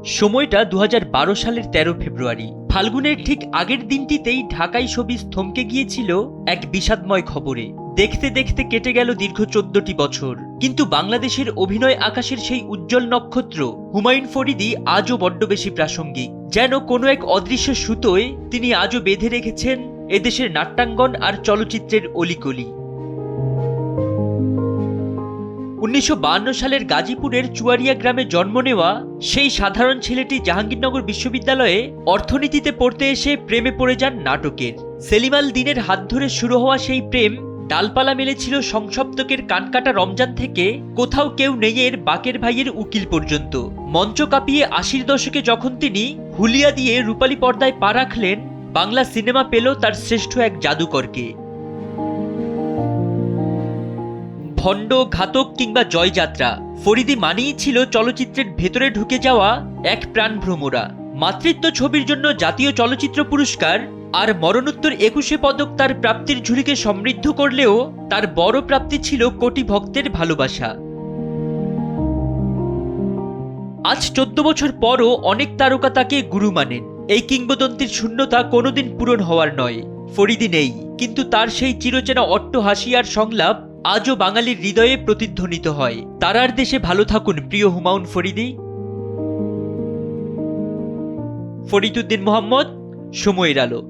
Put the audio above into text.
সময়টা ২০১২ সালের ১৩ ফেব্রুয়ারি। ফাল্গুনের ঠিক আগের দিনটিতেই ঢাকাই শোবিজ থমকে গিয়েছিল এক বিষাদময় খবরে। দেখতে দেখতে কেটে গেল দীর্ঘ ১৪টি বছর, কিন্তু বাংলাদেশের অভিনয় আকাশের সেই উজ্জ্বল নক্ষত্র হুমায়ুন ফরিদি আজও বড্ড বেশি প্রাসঙ্গিক। যেন কোনো এক অদৃশ্য সুতোয় তিনি আজও বেঁধে রেখেছেন এদেশের নাট্যাঙ্গন আর চলচ্চিত্রের অলিকলি। ১৯৫২ সালের গাজীপুরের চুয়ারিয়া গ্রামে জন্ম নেওয়া সেই সাধারণ ছেলেটি জাহাঙ্গীরনগর বিশ্ববিদ্যালয়ে অর্থনীতিতে পড়তে এসে প্রেমে পড়ে যান নাটকের। সেলিম আল দীনের হাত ধরে শুরু হওয়া সেই প্রেম ডালপালা মেলেছিল সংসপ্তকের কানকাটা রমজান থেকে কোথাও কেউ নেই এর বাকের ভাইয়ের উকিল পর্যন্ত। মঞ্চ কাঁপিয়ে ৮০ দশকে যখন তিনি হুলিয়া দিয়ে রূপালী পর্দায় পা রাখলেন, বাংলা সিনেমা পেল তার শ্রেষ্ঠ এক জাদুকরকে। ভণ্ড, ঘাতক কিংবা জয়যাত্রা, ফরিদি মানেই ছিল চলচ্চিত্রের ভেতরে ঢুকে যাওয়া এক প্রাণভ্রমরা। মাতৃত্ব ছবির জন্য জাতীয় চলচ্চিত্র পুরস্কার আর মরণোত্তর ২১শে পদক তার প্রাপ্তির ঝুলিকে সমৃদ্ধ করলেও তার বড় প্রাপ্তি ছিল কোটি ভক্তের ভালোবাসা। আজ ১৪ বছর পরও অনেক তারকা তাকে গুরু মানেন। এই কিংবদন্তির শূন্যতা কোনোদিন পূরণ হওয়ার নয়। ফরিদি নেই, কিন্তু তার সেই চিরচেনা অট্টহাসি আর সংলাপ আজও বাঙালির হৃদয়ে প্রতিধ্বনিত হয়। তারার দেশে ভালো থাকুন প্রিয় হুমায়ুন ফরিদি। ফরিদউদ্দিন মোহাম্মদ, সময়ের আলো।